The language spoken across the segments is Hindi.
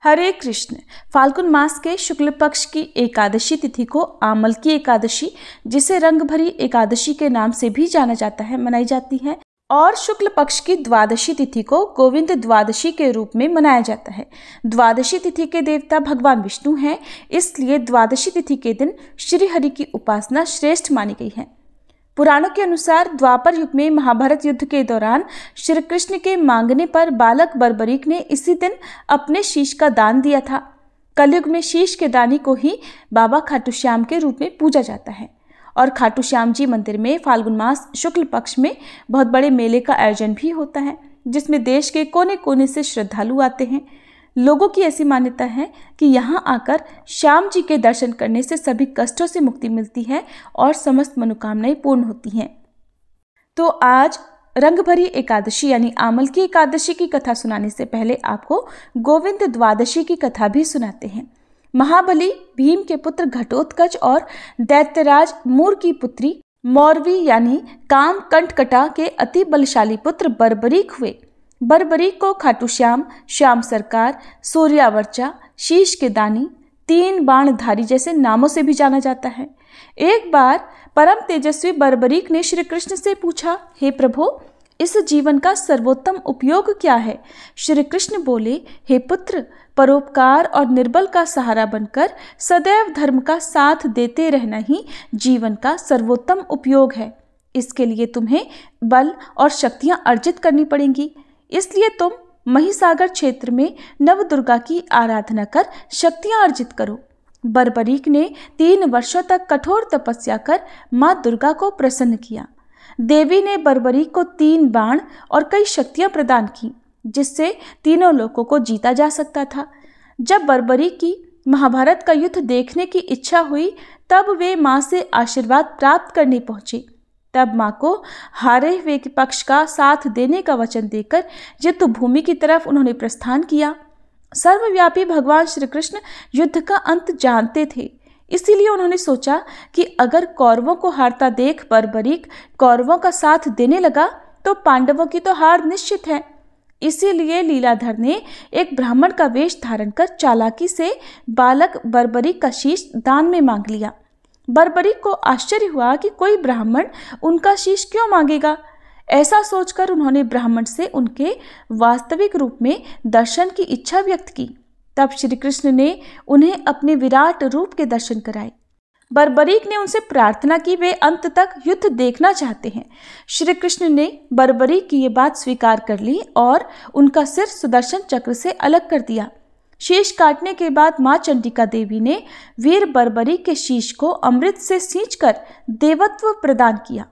हरे कृष्ण। फाल्गुन मास के शुक्ल पक्ष की एकादशी तिथि को आमल की एकादशी, जिसे रंग भरी एकादशी के नाम से भी जाना जाता है, मनाई जाती है। और शुक्ल पक्ष की द्वादशी तिथि को गोविंद द्वादशी के रूप में मनाया जाता है। द्वादशी तिथि के देवता भगवान विष्णु हैं, इसलिए द्वादशी तिथि के दिन श्री हरि की उपासना श्रेष्ठ मानी गई है। पुराणों के अनुसार द्वापर युग में महाभारत युद्ध के दौरान श्री कृष्ण के मांगने पर बालक बर्बरीक ने इसी दिन अपने शीश का दान दिया था। कलयुग में शीश के दानी को ही बाबा खाटू श्याम के रूप में पूजा जाता है और खाटू श्याम जी मंदिर में फाल्गुन मास शुक्ल पक्ष में बहुत बड़े मेले का आयोजन भी होता है, जिसमें देश के कोने कोने से श्रद्धालु आते हैं। लोगों की ऐसी मान्यता है कि यहाँ आकर श्याम जी के दर्शन करने से सभी कष्टों से मुक्ति मिलती है और समस्त मनोकामनाएं पूर्ण होती हैं। तो आज रंग भरी एकादशी यानी आमल की एकादशी की कथा सुनाने से पहले आपको गोविंद द्वादशी की कथा भी सुनाते हैं। महाबली भीम के पुत्र घटोत्कच और दैत्यराज मूर की पुत्री मौरवी यानी काम कंटकटा के अति बलशाली पुत्र बर्बरीक हुए। बर्बरीक को खाटू श्याम, श्याम सरकार, सूर्यावर्चा, शीश के दानी, तीन बाणधारी जैसे नामों से भी जाना जाता है। एक बार परम तेजस्वी बर्बरीक ने श्री कृष्ण से पूछा, हे प्रभु, इस जीवन का सर्वोत्तम उपयोग क्या है? श्री कृष्ण बोले, हे पुत्र, परोपकार और निर्बल का सहारा बनकर सदैव धर्म का साथ देते रहना ही जीवन का सर्वोत्तम उपयोग है। इसके लिए तुम्हें बल और शक्तियां अर्जित करनी पड़ेंगी। इसलिए तुम महिसागर क्षेत्र में नव दुर्गा की आराधना कर शक्तियां अर्जित करो। बर्बरीक ने 3 वर्षों तक कठोर तपस्या कर मां दुर्गा को प्रसन्न किया। देवी ने बर्बरीक को 3 बाण और कई शक्तियां प्रदान की, जिससे तीनों लोगों को जीता जा सकता था। जब बर्बरीक की महाभारत का युद्ध देखने की इच्छा हुई, तब वे मां से आशीर्वाद प्राप्त करने पहुंचे। तब मां को हारे हुए के पक्ष का साथ देने का वचन देकर युद्ध भूमि की तरफ उन्होंने प्रस्थान किया। सर्वव्यापी भगवान श्री कृष्ण युद्ध का अंत जानते थे, इसीलिए उन्होंने सोचा कि अगर कौरवों को हारता देख बर्बरीक कौरवों का साथ देने लगा तो पांडवों की तो हार निश्चित है। इसीलिए लीलाधर ने एक ब्राह्मण का वेश धारण कर चालाकी से बालक बर्बरीक का शीश दान में मांग लिया। बर्बरीक को आश्चर्य हुआ कि कोई ब्राह्मण उनका शीश क्यों मांगेगा। ऐसा सोचकर उन्होंने ब्राह्मण से उनके वास्तविक रूप में दर्शन की इच्छा व्यक्त की। तब श्री कृष्ण ने उन्हें अपने विराट रूप के दर्शन कराए। बर्बरीक ने उनसे प्रार्थना की वे अंत तक युद्ध देखना चाहते हैं। श्री कृष्ण ने बर्बरीक की ये बात स्वीकार कर ली और उनका सिर सुदर्शन चक्र से अलग कर दिया। शीश काटने के बाद मां चंडिका देवी ने वीर बर्बरीक के शीश को अमृत से सींचकर देवत्व प्रदान किया।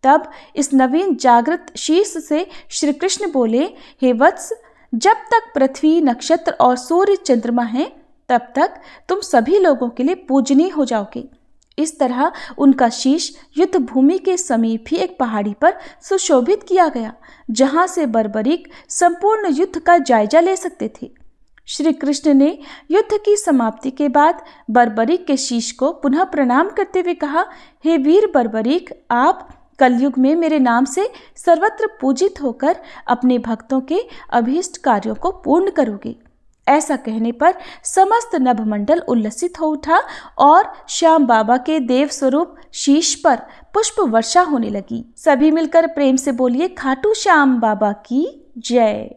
तब इस नवीन जागृत शीश से श्री कृष्ण बोले, हे वत्स, जब तक पृथ्वी, नक्षत्र और सूर्य चंद्रमा हैं, तब तक तुम सभी लोगों के लिए पूजनीय हो जाओगे। इस तरह उनका शीश युद्ध भूमि के समीप ही एक पहाड़ी पर सुशोभित किया गया, जहां से बर्बरीक संपूर्ण युद्ध का जायजा ले सकते थे। श्री कृष्ण ने युद्ध की समाप्ति के बाद बर्बरीक के शीश को पुनः प्रणाम करते हुए कहा, हे वीर बर्बरीक, आप कलयुग में मेरे नाम से सर्वत्र पूजित होकर अपने भक्तों के अभीष्ट कार्यों को पूर्ण करोगे। ऐसा कहने पर समस्त नभमंडल उल्लसित हो उठा और श्याम बाबा के देव स्वरूप शीश पर पुष्प वर्षा होने लगी। सभी मिलकर प्रेम से बोलिए, खाटू श्याम बाबा की जय।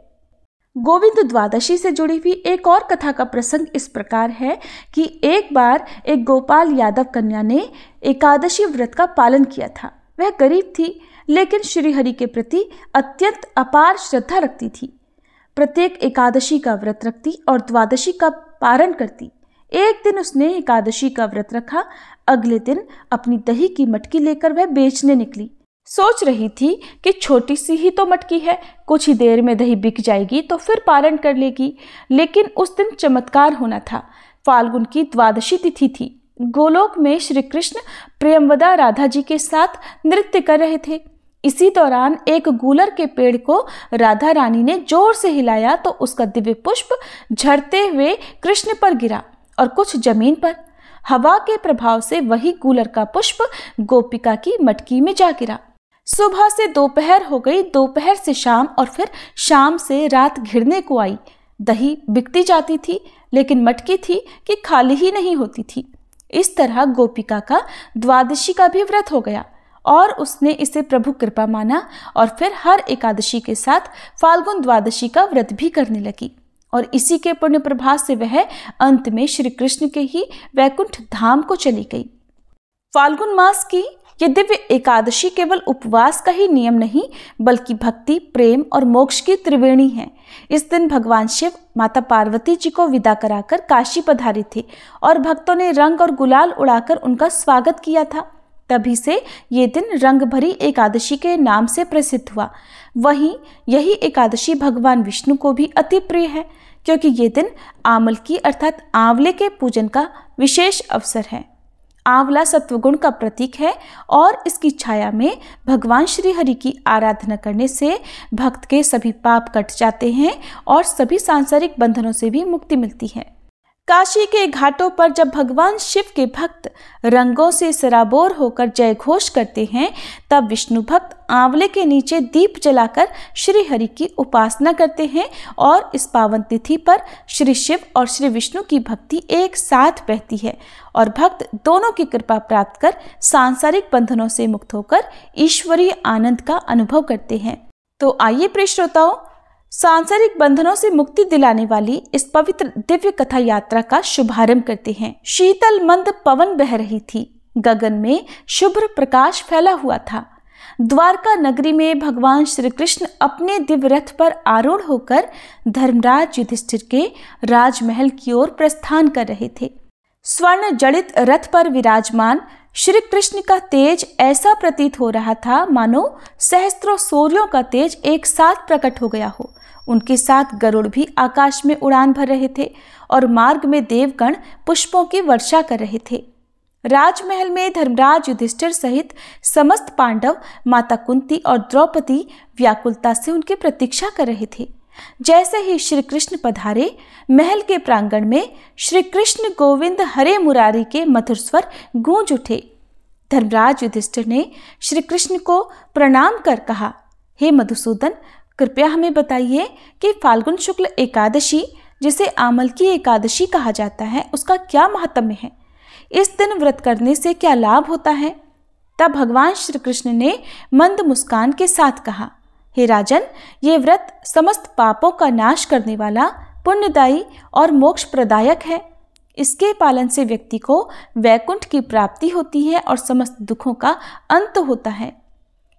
गोविंद द्वादशी से जुड़ी हुई एक और कथा का प्रसंग इस प्रकार है कि एक बार एक गोपाल यादव कन्या ने एकादशी व्रत का पालन किया था। वह गरीब थी, लेकिन श्री हरि के प्रति अत्यंत अपार श्रद्धा रखती थी। प्रत्येक एकादशी का व्रत रखती और द्वादशी का पारण करती। एक दिन उसने एकादशी का व्रत रखा। अगले दिन अपनी दही की मटकी लेकर वह बेचने निकली। सोच रही थी कि छोटी सी ही तो मटकी है, कुछ ही देर में दही बिक जाएगी तो फिर पारण कर लेगी। लेकिन उस दिन चमत्कार होना था। फाल्गुन की द्वादशी तिथि थी। गोलोक में श्री कृष्ण प्रियंवदा राधा जी के साथ नृत्य कर रहे थे। इसी दौरान एक गूलर के पेड़ को राधा रानी ने जोर से हिलाया तो उसका दिव्य पुष्प झड़ते हुए कृष्ण पर गिरा और कुछ जमीन पर। हवा के प्रभाव से वही गूलर का पुष्प गोपिका की मटकी में जा गिरा। सुबह से दोपहर हो गई, दोपहर से शाम और फिर शाम से रात घिरने को आई। दही बिकती जाती थी, लेकिन मटकी थी कि खाली ही नहीं होती थी। इस तरह गोपिका का द्वादशी का भी व्रत हो गया और उसने इसे प्रभु कृपा माना और फिर हर एकादशी के साथ फाल्गुन द्वादशी का व्रत भी करने लगी। और इसी के पुण्य प्रभाव से वह अंत में श्री कृष्ण के ही वैकुंठ धाम को चली गई। फाल्गुन मास की ये दिव्य एकादशी केवल उपवास का ही नियम नहीं, बल्कि भक्ति, प्रेम और मोक्ष की त्रिवेणी है। इस दिन भगवान शिव माता पार्वती जी को विदा कराकर काशी पधारे थे और भक्तों ने रंग और गुलाल उड़ाकर उनका स्वागत किया था। तभी से ये दिन रंग भरी एकादशी के नाम से प्रसिद्ध हुआ। वहीं यही एकादशी भगवान विष्णु को भी अति प्रिय है, क्योंकि ये दिन आमलकी अर्थात आंवले के पूजन का विशेष अवसर है। आंवला सत्वगुण का प्रतीक है और इसकी छाया में भगवान श्री हरि की आराधना करने से भक्त के सभी पाप कट जाते हैं और सभी सांसारिक बंधनों से भी मुक्ति मिलती है। काशी के घाटों पर जब भगवान शिव के भक्त रंगों से सराबोर होकर जय घोष करते हैं, तब विष्णु भक्त आंवले के नीचे दीप जलाकर श्री हरि की उपासना करते हैं और इस पावन तिथि पर श्री शिव और श्री विष्णु की भक्ति एक साथ बहती है और भक्त दोनों की कृपा प्राप्त कर सांसारिक बंधनों से मुक्त होकर ईश्वरीय आनंद का अनुभव करते हैं। तो आइए प्रिय श्रोताओं, सांसारिक बंधनों से मुक्ति दिलाने वाली इस पवित्र दिव्य कथा यात्रा का शुभारंभ करते हैं। शीतल मंद पवन बह रही थी, गगन में शुभ्र प्रकाश फैला हुआ था। द्वारका नगरी में भगवान श्री कृष्ण अपने दिव्य रथ पर आरूढ़ होकर धर्मराज युधिष्ठिर के राजमहल की ओर प्रस्थान कर रहे थे। स्वर्ण जड़ित रथ पर विराजमान श्री कृष्ण का तेज ऐसा प्रतीत हो रहा था मानो सहस्त्रों सूर्यों का तेज एक साथ प्रकट हो गया हो। उनके साथ गरुड़ भी आकाश में उड़ान भर रहे थे और मार्ग में देवगण पुष्पों की वर्षा कर रहे थे। राजमहल में धर्मराज युधिष्ठिर सहित समस्त पांडव, माता कुंती और द्रौपदी व्याकुलता से उनकी प्रतीक्षा कर रहे थे। जैसे ही श्री कृष्ण पधारे, महल के प्रांगण में श्री कृष्ण गोविंद हरे मुरारी के मधुर स्वर गूंज उठे। धर्मराज युधिष्ठिर ने श्री कृष्ण को प्रणाम कर कहा, हे मधुसूदन, कृपया हमें बताइए कि फाल्गुन शुक्ल एकादशी, जिसे आमलकी एकादशी कहा जाता है, उसका क्या महात्म्य है? इस दिन व्रत करने से क्या लाभ होता है? तब भगवान श्री कृष्ण ने मंद मुस्कान के साथ कहा, हे राजन, ये व्रत समस्त पापों का नाश करने वाला, पुण्यदायी और मोक्ष प्रदायक है। इसके पालन से व्यक्ति को वैकुंठ की प्राप्ति होती है और समस्त दुखों का अंत होता है।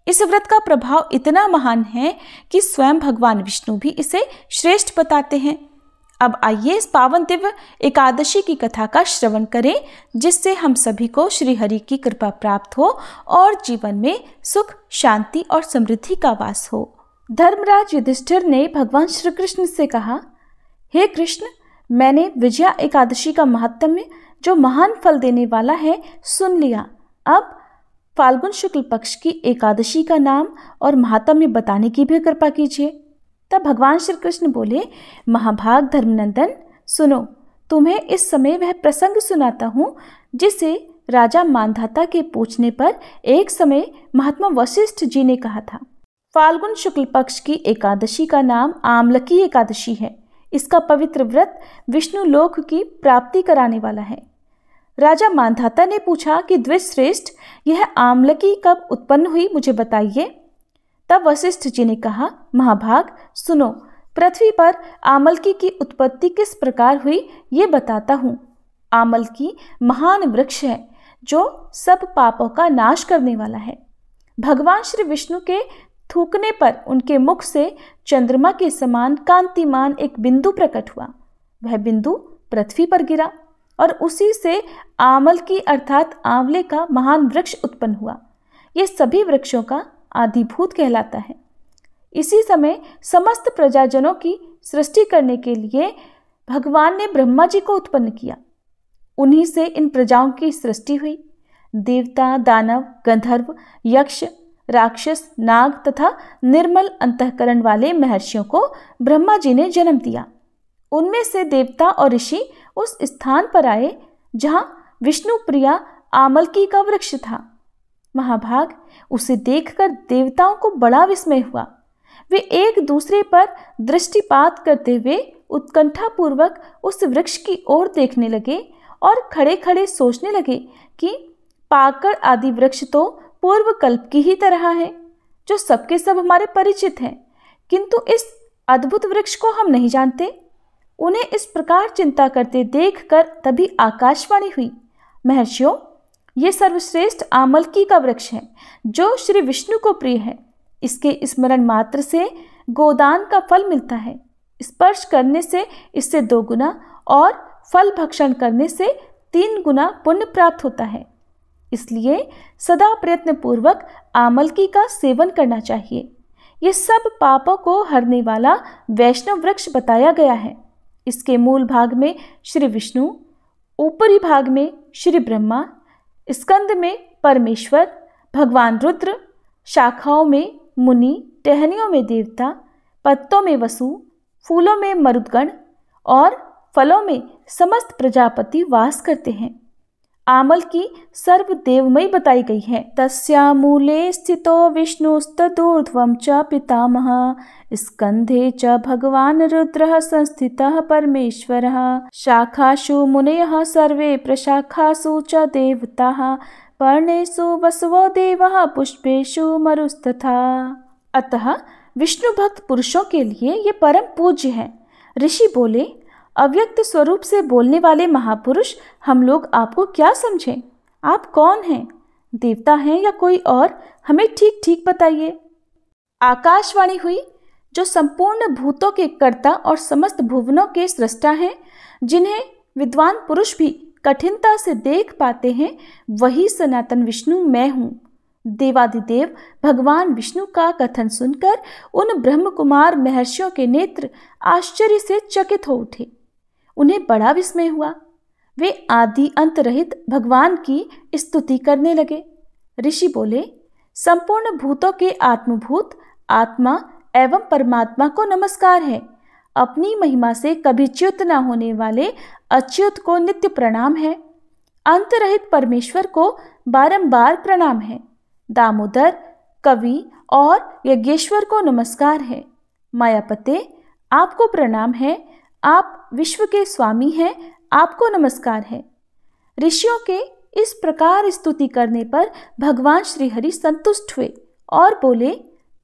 इस व्रत का प्रभाव इतना महान है कि स्वयं भगवान विष्णु भी इसे श्रेष्ठ बताते हैं। अब आइए इस पावन दिव्य एकादशी की कथा का श्रवण करें, जिससे हम सभी को श्री हरि की कृपा प्राप्त हो और जीवन में सुख, शांति और समृद्धि का वास हो। धर्मराज युधिष्ठिर ने भगवान श्री कृष्ण से कहा, हे कृष्ण, मैंने विजया एकादशी का महात्म्य, जो महान फल देने वाला है, सुन लिया। अब फाल्गुन शुक्ल पक्ष की एकादशी का नाम और महात्म्य बताने की भी कृपा कीजिए। तब भगवान श्री कृष्ण बोले, महाभाग धर्मनंदन, सुनो, तुम्हें इस समय वह प्रसंग सुनाता हूँ जिसे राजा मांधाता के पूछने पर एक समय महात्मा वशिष्ठ जी ने कहा था। फाल्गुन शुक्ल पक्ष की एकादशी का नाम आमलकी एकादशी है। इसका पवित्र व्रत विष्णु लोक की प्राप्ति कराने वाला है। राजा मांधाता ने पूछा कि द्विजश्रेष्ठ, यह आमलकी कब उत्पन्न हुई, मुझे बताइए। तब वशिष्ठ जी ने कहा, महाभाग सुनो, पृथ्वी पर आमलकी की उत्पत्ति किस प्रकार हुई ये बताता हूँ। आमलकी महान वृक्ष है जो सब पापों का नाश करने वाला है। भगवान श्री विष्णु के थूकने पर उनके मुख से चंद्रमा के समान कांतिमान एक बिंदु प्रकट हुआ। वह बिंदु पृथ्वी पर गिरा और उसी से आमलकी अर्थात आंवले का महान वृक्ष उत्पन्न हुआ। ये सभी वृक्षों का आदिभूत कहलाता है। इसी समय समस्त प्रजाजनों की सृष्टि करने के लिए भगवान ने ब्रह्मा जी को उत्पन्न किया। उन्हीं से इन प्रजाओं की सृष्टि हुई। देवता, दानव, गंधर्व, यक्ष, राक्षस, नाग तथा निर्मल अंतःकरण वाले महर्षियों को ब्रह्मा जी ने जन्म दिया। उनमें से देवता और ऋषि उस स्थान पर आए जहां विष्णु प्रिया आमलकी का वृक्ष था। महाभाग, उसे देखकर देवताओं को बड़ा विस्मय हुआ। वे एक दूसरे पर दृष्टिपात करते हुए उत्कंठापूर्वक उस वृक्ष की ओर देखने लगे और खड़े खड़े सोचने लगे कि पाकड़ आदि वृक्ष तो पूर्व कल्प की ही तरह है, जो सबके सब हमारे परिचित हैं, किंतु इस अद्भुत वृक्ष को हम नहीं जानते। उन्हें इस प्रकार चिंता करते देखकर तभी आकाशवाणी हुई, महर्षियों, ये सर्वश्रेष्ठ आमलकी का वृक्ष है, जो श्री विष्णु को प्रिय है। इसके स्मरण मात्र से गोदान का फल मिलता है। स्पर्श करने से इससे 2 गुना और फल भक्षण करने से 3 गुना पुण्य प्राप्त होता है। इसलिए सदा प्रयत्न पूर्वक आमलकी का सेवन करना चाहिए। ये सब पापों को हरने वाला वैष्णव वृक्ष बताया गया है। इसके मूल भाग में श्री विष्णु, ऊपरी भाग में श्री ब्रह्मा, स्कंद में परमेश्वर, भगवान रुद्र, शाखाओं में मुनि, टहनियों में देवता, पत्तों में वसु, फूलों में मरुदगण और फलों में समस्त प्रजापति वास करते हैं। आमल की सर्वदेवमयी बताई गई है। तस्या मूले स्थितो विष्णुस्तदूर्ध्वं च पितामहः, स्कंधे च भगवान रुद्रः संस्थितः परमेश्वरः, शाखासु मुनयः सर्वे प्रशाखासु च देवताः, पर्णेषु वसवो देवः पुष्पेषु मरुस्तथा। अतः विष्णु भक्त पुरुषों के लिए ये परम पूज्य है। ऋषि बोले, अव्यक्त स्वरूप से बोलने वाले महापुरुष, हम लोग आपको क्या समझें? आप कौन हैं? देवता हैं या कोई और? हमें ठीक ठीक बताइए। आकाशवाणी हुई, जो संपूर्ण भूतों के कर्ता और समस्त भुवनों के सृष्टा हैं, जिन्हें विद्वान पुरुष भी कठिनता से देख पाते हैं, वही सनातन विष्णु मैं हूँ। देवादिदेव भगवान विष्णु का कथन सुनकर उन ब्रह्म कुमार महर्षियों के नेत्र आश्चर्य से चकित हो उठे। उन्हें बड़ा विस्मय हुआ। वे आदि अंत रहित भगवान की स्तुति करने लगे। ऋषि बोले, संपूर्ण भूतों के आत्मभूत आत्मा एवं परमात्मा को नमस्कार है। अपनी महिमा से कभी च्युत न होने वाले अच्युत को नित्य प्रणाम है। अंत रहित परमेश्वर को बारंबार प्रणाम है। दामोदर, कवि और यज्ञेश्वर को नमस्कार है। मायापते, आपको प्रणाम है। आप विश्व के स्वामी हैं, आपको नमस्कार है। ऋषियों के इस प्रकार स्तुति करने पर भगवान श्री हरि संतुष्ट हुए और बोले,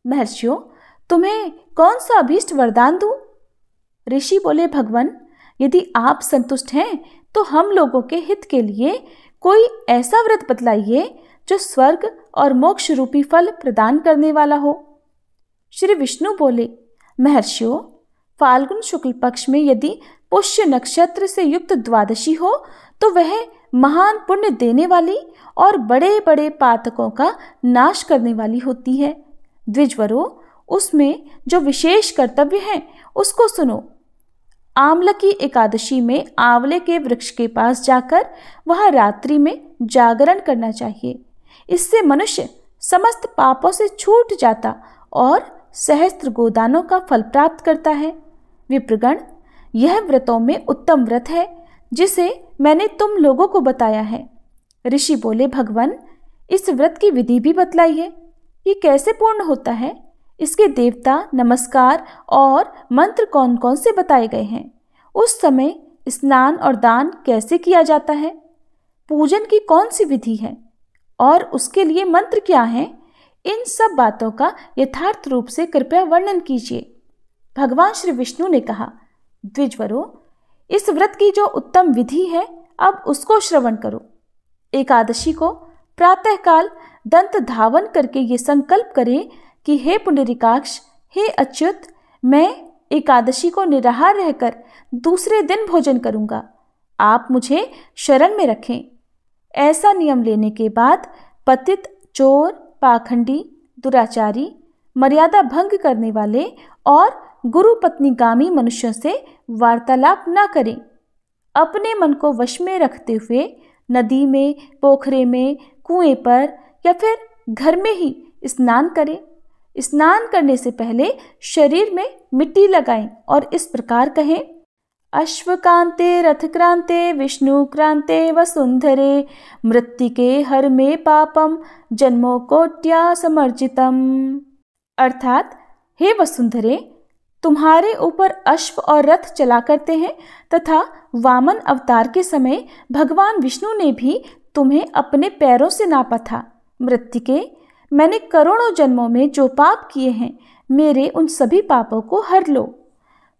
महर्षियों, तुम्हें कौन सा अभीष्ट वरदान दूं? ऋषि बोले, भगवान, यदि आप संतुष्ट हैं तो हम लोगों के हित के लिए कोई ऐसा व्रत बतलाइए जो स्वर्ग और मोक्ष रूपी फल प्रदान करने वाला हो। श्री विष्णु बोले, महर्षियों, फाल्गुन शुक्ल पक्ष में यदि पुष्य नक्षत्र से युक्त द्वादशी हो तो वह महान पुण्य देने वाली और बड़े बड़े पातकों का नाश करने वाली होती है। द्विजवरों, उसमें जो विशेष कर्तव्य है उसको सुनो। आमलकी एकादशी में आंवले के वृक्ष के पास जाकर वहां रात्रि में जागरण करना चाहिए। इससे मनुष्य समस्त पापों से छूट जाता और सहस्त्र गोदानों का फल प्राप्त करता है। विप्रगण, यह व्रतों में उत्तम व्रत है जिसे मैंने तुम लोगों को बताया है। ऋषि बोले, भगवान, इस व्रत की विधि भी बतलाइए। ये कैसे पूर्ण होता है? इसके देवता, नमस्कार और मंत्र कौन कौन से बताए गए हैं? उस समय स्नान और दान कैसे किया जाता है? पूजन की कौन सी विधि है और उसके लिए मंत्र क्या हैं? इन सब बातों का यथार्थ रूप से कृपया वर्णन कीजिए। भगवान श्री विष्णु ने कहा, द्विजवरों, इस व्रत की जो उत्तम विधि है, अब उसको श्रवण करो। एकादशी को प्रातःकाल दंत धावन करके ये संकल्प करें कि हे पुंडरीकाक्ष, हे अच्युत, मैं एकादशी को निराहार रहकर दूसरे दिन भोजन करूंगा। आप मुझे शरण में रखें। ऐसा नियम लेने के बाद पतित, चोर, पाखंडी, दुराचारी, मर्यादा भंग करने वाले और गुरु पत्नीगामी मनुष्यों से वार्तालाप न करें। अपने मन को वश में रखते हुए नदी में, पोखरे में, कुएं पर या फिर घर में ही स्नान करें। स्नान करने से पहले शरीर में मिट्टी लगाएं और इस प्रकार कहें, अश्वकांते रथक्रांते विष्णुक्रांते वसुंधरे, मृत्तिके हर में पापम जन्मों कोट्या समर्जितम। अर्थात, हे वसुंधरे, तुम्हारे ऊपर अश्व और रथ चला करते हैं तथा वामन अवतार के समय भगवान विष्णु ने भी तुम्हें अपने पैरों से नापा था। मृत्तिके, मैंने करोड़ों जन्मों में जो पाप किए हैं, मेरे उन सभी पापों को हर लो।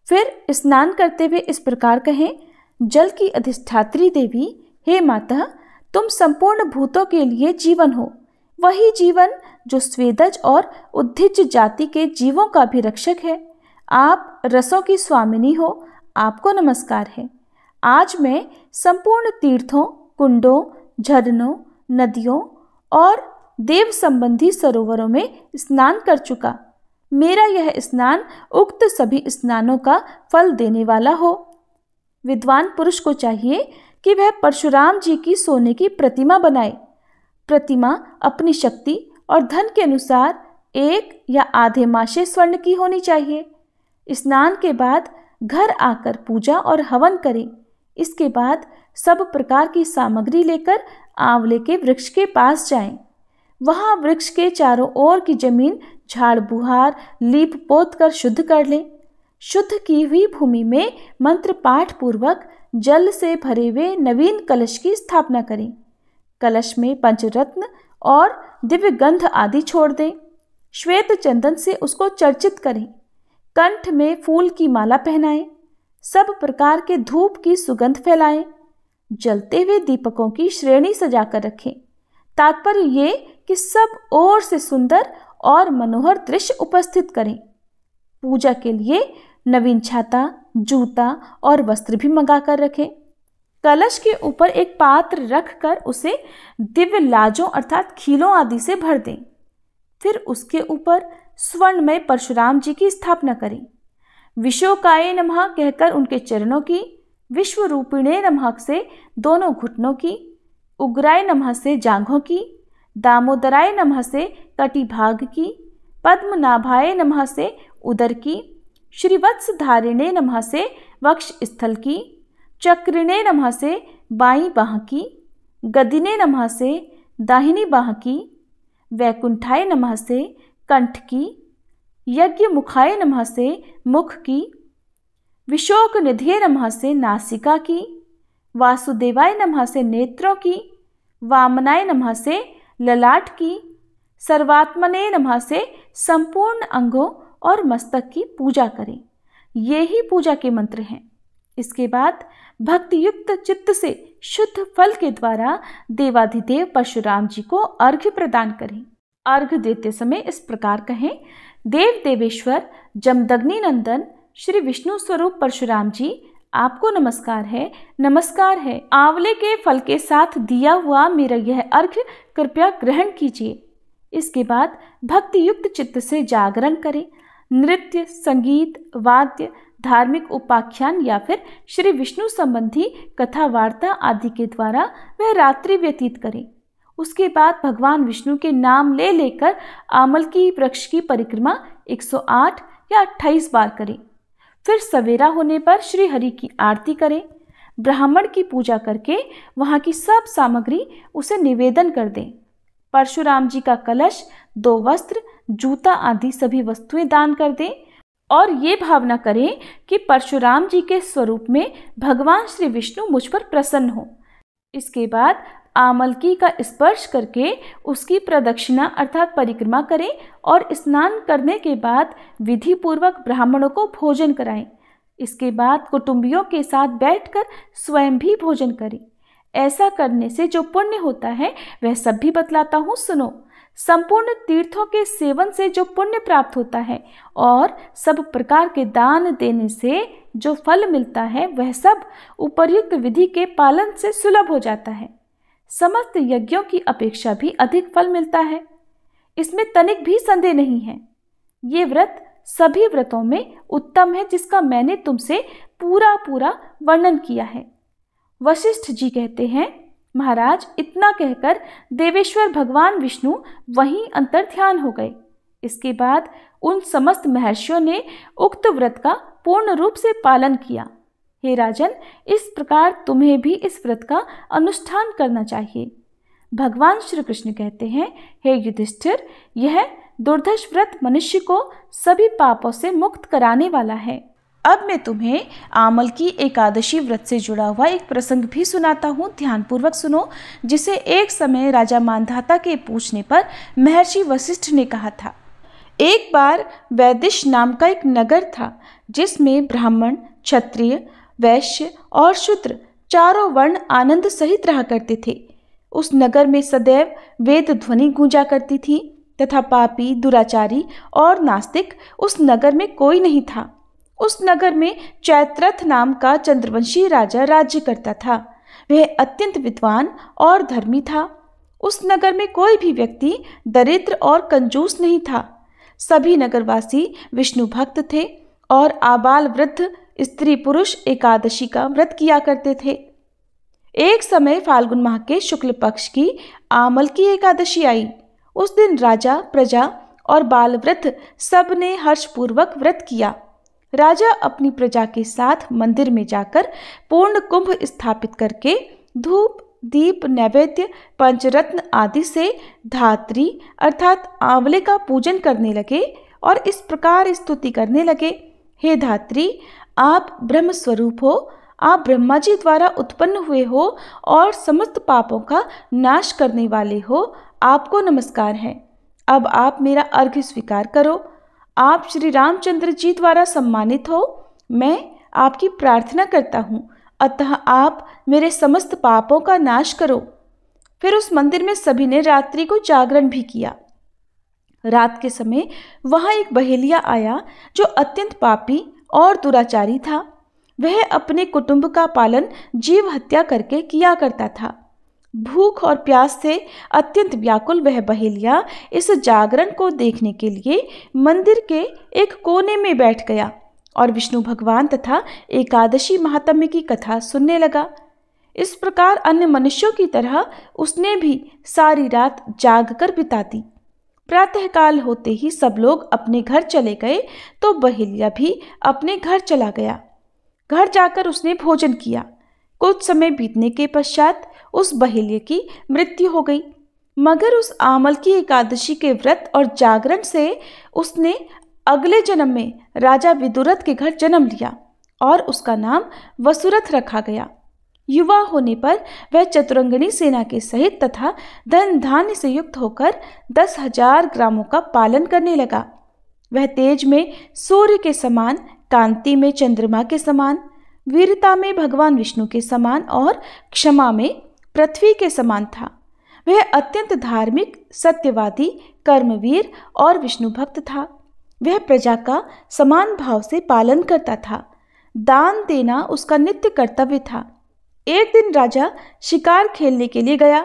फिर स्नान करते हुए इस प्रकार कहें, जल की अधिष्ठात्री देवी, हे माता, तुम संपूर्ण भूतों के लिए जीवन हो, वही जीवन जो स्वेदज और उद्भिज जाति के जीवों का भी रक्षक है। आप रसों की स्वामिनी हो, आपको नमस्कार है। आज मैं संपूर्ण तीर्थों, कुंडों, झरनों, नदियों और देव संबंधी सरोवरों में स्नान कर चुका। मेरा यह स्नान उक्त सभी स्नानों का फल देने वाला हो। विद्वान पुरुष को चाहिए कि वह परशुराम जी की सोने की प्रतिमा बनाए। प्रतिमा अपनी शक्ति और धन के अनुसार 1 या आधे मासे स्वर्ण की होनी चाहिए। स्नान के बाद घर आकर पूजा और हवन करें। इसके बाद सब प्रकार की सामग्री लेकर आंवले के वृक्ष के पास जाएं। वहां वृक्ष के चारों ओर की जमीन झाड़ बुहार लीप पोत कर शुद्ध कर लें। शुद्ध की हुई भूमि में मंत्र पाठ पूर्वक जल से भरे हुए नवीन कलश की स्थापना करें। कलश में पंचरत्न और दिव्य गंध आदि छोड़ दें। श्वेत चंदन से उसको चर्चित करें। कंठ में फूल की माला पहनाएं। सब प्रकार के धूप की सुगंध फैलाएं। जलते हुए दीपकों की श्रेणी सजाकर रखें। तात्पर्य ये कि सब ओर से सुंदर और मनोहर दृश्य उपस्थित करें। पूजा के लिए नवीन छाता, जूता और वस्त्र भी मंगा कर रखें। कलश के ऊपर एक पात्र रखकर उसे दिव्य लाजों अर्थात खीलों आदि से भर दें। फिर उसके ऊपर स्वर्णमय परशुराम जी की स्थापना करें। विशोकाय नमः कहकर उनके चरणों की, विश्वरूपिणे नमः से दोनों घुटनों की, उग्राय नमः से जांघों की, दामोदराय नमः से कटिभाग की, पद्मनाभाय नमः से उदर की, श्रीवत्सधारिणे नमः से वक्ष स्थल की, चक्रिणे नमः से बाईं बाह की, गदिने नमः से दाहिनी बाह की, वैकुंठाय नमः से कंठ की, यज्ञ मुखाय नमः से मुख की, विशोक निधिये नमः से नासिका की, वासुदेवाय नमः से नेत्रों की, वामनाय नमः से ललाट की, सर्वात्मने नमः से संपूर्ण अंगों और मस्तक की पूजा करें। ये ही पूजा के मंत्र हैं। इसके बाद भक्ति युक्त चित्त से शुद्ध फल के द्वारा देवाधिदेव परशुराम जी को अर्घ्य प्रदान करें। अर्घ्य देते समय इस प्रकार कहें, देव देवेश्वर जमदग्नि नंदन श्री विष्णु स्वरूप परशुराम जी, आपको नमस्कार है, नमस्कार है। आंवले के फल के साथ दिया हुआ मेरा यह अर्घ्य कृपया ग्रहण कीजिए। इसके बाद भक्ति युक्त चित्त से जागरण करें। नृत्य, संगीत, वाद्य, धार्मिक उपाख्यान या फिर श्री विष्णु संबंधी कथा वार्ता आदि के द्वारा वह रात्रि व्यतीत करें। उसके बाद भगवान विष्णु के नाम ले लेकर आमलकी वृक्ष की परिक्रमा 108 या 28 बार करें। फिर सवेरा होने पर श्री हरि की आरती करें। ब्राह्मण की पूजा करके वहाँ की सब सामग्री उसे निवेदन कर दें। परशुराम जी का कलश, 2 वस्त्र, जूता आदि सभी वस्तुएं दान कर दें और ये भावना करें कि परशुराम जी के स्वरूप में भगवान श्री विष्णु मुझ पर प्रसन्न हो। इसके बाद आमलकी का स्पर्श करके उसकी प्रदक्षिणा अर्थात परिक्रमा करें और स्नान करने के बाद विधि पूर्वक ब्राह्मणों को भोजन कराएं। इसके बाद कुटुंबियों के साथ बैठकर स्वयं भी भोजन करें। ऐसा करने से जो पुण्य होता है वह सब भी बतलाता हूँ, सुनो। संपूर्ण तीर्थों के सेवन से जो पुण्य प्राप्त होता है और सब प्रकार के दान देने से जो फल मिलता है वह सब उपर्युक्त विधि के पालन से सुलभ हो जाता है। समस्त यज्ञों की अपेक्षा भी अधिक फल मिलता है, इसमें तनिक भी संदेह नहीं है। ये व्रत सभी व्रतों में उत्तम है जिसका मैंने तुमसे पूरा वर्णन किया है। वशिष्ठ जी कहते हैं, महाराज, इतना कहकर देवेश्वर भगवान विष्णु वहीं अंतर्ध्यान हो गए। इसके बाद उन समस्त महर्षियों ने उक्त व्रत का पूर्ण रूप से पालन किया। हे राजन, इस प्रकार तुम्हें भी इस व्रत का अनुष्ठान करना चाहिए। भगवान श्री कृष्ण कहते हैं, हे युधिष्ठिर, यह दुर्धर्ष व्रत मनुष्य को सभी पापों से मुक्त कराने वाला है। अब मैं तुम्हें आमल की एकादशी व्रत से जुड़ा हुआ एक प्रसंग भी सुनाता हूँ, ध्यानपूर्वक सुनो, जिसे एक समय राजा मांधाता के पूछने पर महर्षि वशिष्ठ ने कहा था। एक बार वैदिश नाम का एक नगर था, जिसमें ब्राह्मण, क्षत्रिय, वैश्य और शूद्र चारों वर्ण आनंद सहित रहा करते थे। उस नगर में सदैव वेद ध्वनि गूंजा करती थी तथा पापी, दुराचारी और नास्तिक उस नगर में कोई नहीं था। उस नगर में चैत्रथ नाम का चंद्रवंशी राजा राज्य करता था। वह अत्यंत विद्वान और धर्मी था। उस नगर में कोई भी व्यक्ति दरिद्र और कंजूस नहीं था। सभी नगरवासी विष्णु भक्त थे और आबाल वृद्ध स्त्री पुरुष एकादशी का व्रत किया करते थे। एक समय फाल्गुन माह के शुक्ल पक्ष की आमल की एकादशी आई। उस दिन राजा, प्रजा और बाल वृद्ध सब ने हर्षपूर्वक व्रत किया। राजा अपनी प्रजा के साथ मंदिर में जाकर पूर्ण कुंभ स्थापित करके धूप, दीप, नैवेद्य, पंचरत्न आदि से धात्री अर्थात आंवले का पूजन करने लगे और इस प्रकार स्तुति करने लगे। हे धात्री, आप ब्रह्म स्वरूप हो, आप ब्रह्मा जी द्वारा उत्पन्न हुए हो और समस्त पापों का नाश करने वाले हो। आपको नमस्कार है। अब आप मेरा अर्घ्य स्वीकार करो। आप श्री रामचंद्र जी द्वारा सम्मानित हो। मैं आपकी प्रार्थना करता हूँ, अतः आप मेरे समस्त पापों का नाश करो। फिर उस मंदिर में सभी ने रात्रि को जागरण भी किया। रात के समय वहां एक बहेलिया आया जो अत्यंत पापी और दुराचारी था। वह अपने कुटुंब का पालन जीव हत्या करके किया करता था। भूख और प्यास से अत्यंत व्याकुल वह बहेलिया इस जागरण को देखने के लिए मंदिर के एक कोने में बैठ गया और विष्णु भगवान तथा एकादशी महात्म्य की कथा सुनने लगा। इस प्रकार अन्य मनुष्यों की तरह उसने भी सारी रात जागकर बिता दी। प्रातःकाल होते ही सब लोग अपने घर चले गए तो बहेलिया भी अपने घर चला गया। घर जाकर उसने भोजन किया। कुछ समय बीतने के पश्चात उस बहेलिये की मृत्यु हो गई। मगर उस आमल की एकादशी के व्रत और जागरण से उसने अगले जन्म में राजा विदुरथ के घर जन्म लिया और उसका नाम वसुरथ रखा गया। युवा होने पर वह चतुरंगिणी सेना के सहित तथा धन धान्य से युक्त होकर 10,000 ग्रामों का पालन करने लगा। वह तेज में सूर्य के समान, कांति में चंद्रमा के समान, वीरता में भगवान विष्णु के समान और क्षमा में पृथ्वी के समान था। वह अत्यंत धार्मिक, सत्यवादी, कर्मवीर और विष्णु भक्त था। वह प्रजा का समान भाव से पालन करता था। दान देना उसका नित्य कर्तव्य था। एक दिन राजा शिकार खेलने के लिए गया।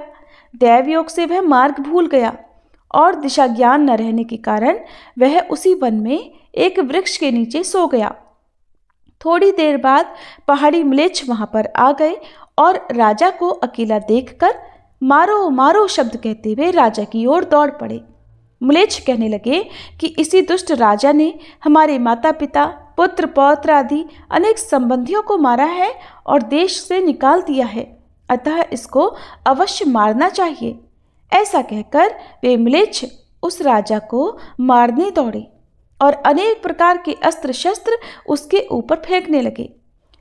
दैवयोग से वह मार्ग भूल गया और दिशा ज्ञान न रहने के कारण वह उसी वन में एक वृक्ष के नीचे सो गया। थोड़ी देर बाद पहाड़ी म्लेच्छ वहां पर आ गए और राजा को अकेला देखकर मारो मारो शब्द कहते हुए राजा की ओर दौड़ पड़े। म्लेच्छ कहने लगे कि इसी दुष्ट राजा ने हमारे माता पिता, पुत्र पौत्र आदि अनेक संबंधियों को मारा है और देश से निकाल दिया है, अतः इसको अवश्य मारना चाहिए। ऐसा कहकर वे म्लेच्छ उस राजा को मारने दौड़े और अनेक प्रकार के अस्त्र शस्त्र उसके ऊपर फेंकने लगे।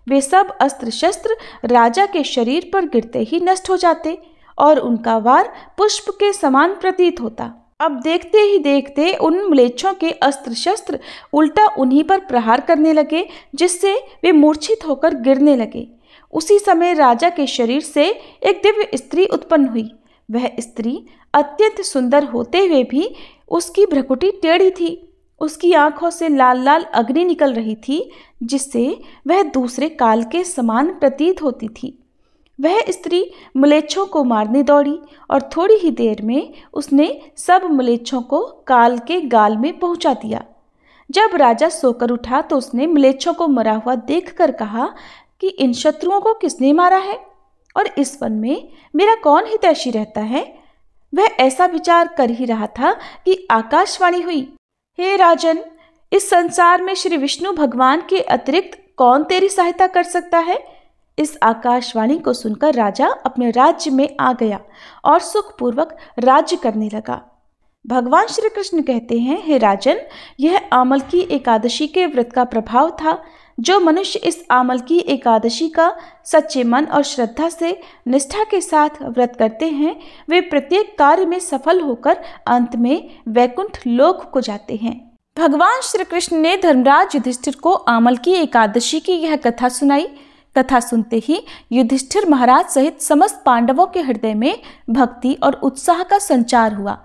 वे सब अस्त्र शस्त्र राजा के शरीर पर गिरते ही नष्ट हो जाते और उनका वार पुष्प के समान प्रतीत होता। अब देखते ही देखते उन म्लेच्छों के अस्त्र शस्त्र उल्टा उन्हीं पर प्रहार करने लगे, जिससे वे मूर्छित होकर गिरने लगे। उसी समय राजा के शरीर से एक दिव्य स्त्री उत्पन्न हुई। वह स्त्री अत्यंत सुंदर होते हुए भी उसकी भ्रुकुटी टेढ़ी थी। उसकी आंखों से लाल लाल अग्नि निकल रही थी, जिससे वह दूसरे काल के समान प्रतीत होती थी। वह स्त्री म्लेच्छों को मारने दौड़ी और थोड़ी ही देर में उसने सब म्लेच्छों को काल के गाल में पहुंचा दिया। जब राजा सोकर उठा तो उसने म्लेच्छों को मरा हुआ देखकर कहा कि इन शत्रुओं को किसने मारा है और इस वन में मेरा कौन हितैषी रहता है। वह ऐसा विचार कर ही रहा था कि आकाशवाणी हुई, हे राजन, इस संसार में श्री विष्णु भगवान के अतिरिक्त कौन तेरी सहायता कर सकता है। इस आकाशवाणी को सुनकर राजा अपने राज्य में आ गया और सुखपूर्वक राज्य करने लगा। भगवान श्री कृष्ण कहते हैं, हे राजन, यह आमलकी एकादशी के व्रत का प्रभाव था। जो मनुष्य इस आमलकी एकादशी का सच्चे मन और श्रद्धा से निष्ठा के साथ व्रत करते हैं, वे प्रत्येक कार्य में सफल होकर अंत में वैकुंठ लोक को जाते हैं। भगवान श्री कृष्ण ने धर्मराज युधिष्ठिर को आमलकी एकादशी की यह कथा सुनाई। कथा सुनते ही युधिष्ठिर महाराज सहित समस्त पांडवों के हृदय में भक्ति और उत्साह का संचार हुआ।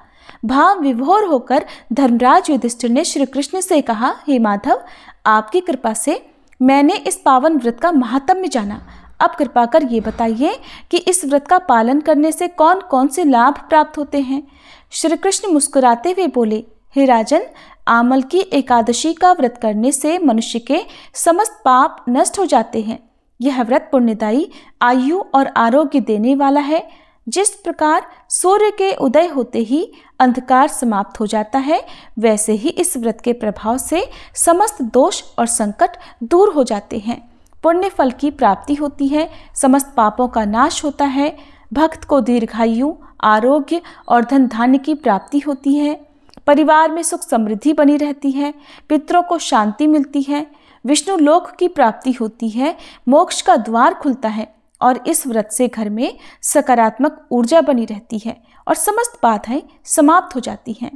भाव विभोर होकर धर्मराज युधिष्ठिर ने श्री कृष्ण से कहा, हे माधव, आपकी कृपा से मैंने इस पावन व्रत का महात्म्य जाना। अब कृपा कर ये बताइए कि इस व्रत का पालन करने से कौन कौन से लाभ प्राप्त होते हैं। श्री कृष्ण मुस्कुराते हुए बोले, हे राजन, आमलकी एकादशी का व्रत करने से मनुष्य के समस्त पाप नष्ट हो जाते हैं। यह व्रत पुण्यदायी, आयु और आरोग्य देने वाला है। जिस प्रकार सूर्य के उदय होते ही अंधकार समाप्त हो जाता है, वैसे ही इस व्रत के प्रभाव से समस्त दोष और संकट दूर हो जाते हैं। पुण्य फल की प्राप्ति होती है, समस्त पापों का नाश होता है, भक्त को दीर्घायु, आरोग्य और धन धान्य की प्राप्ति होती है, परिवार में सुख समृद्धि बनी रहती है, पितरों को शांति मिलती है, विष्णु लोक की प्राप्ति होती है, मोक्ष का द्वार खुलता है और इस व्रत से घर में सकारात्मक ऊर्जा बनी रहती है और समस्त बाधाएं समाप्त हो जाती हैं।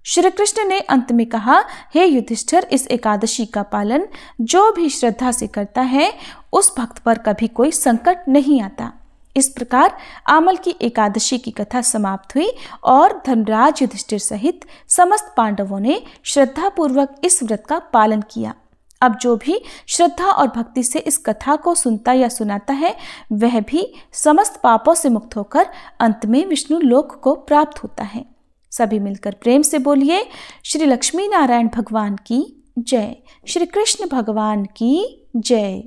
श्री कृष्ण ने अंत में कहा, हे युधिष्ठिर, इस एकादशी का पालन जो भी श्रद्धा से करता है, उस भक्त पर कभी कोई संकट नहीं आता। इस प्रकार आमलकी एकादशी की कथा समाप्त हुई और धर्मराज युधिष्ठिर सहित समस्त पांडवों ने श्रद्धापूर्वक इस व्रत का पालन किया। अब जो भी श्रद्धा और भक्ति से इस कथा को सुनता या सुनाता है, वह भी समस्त पापों से मुक्त होकर अंत में विष्णु लोक को प्राप्त होता है। सभी मिलकर प्रेम से बोलिए, श्री लक्ष्मी नारायण भगवान की जय, श्री कृष्ण भगवान की जय।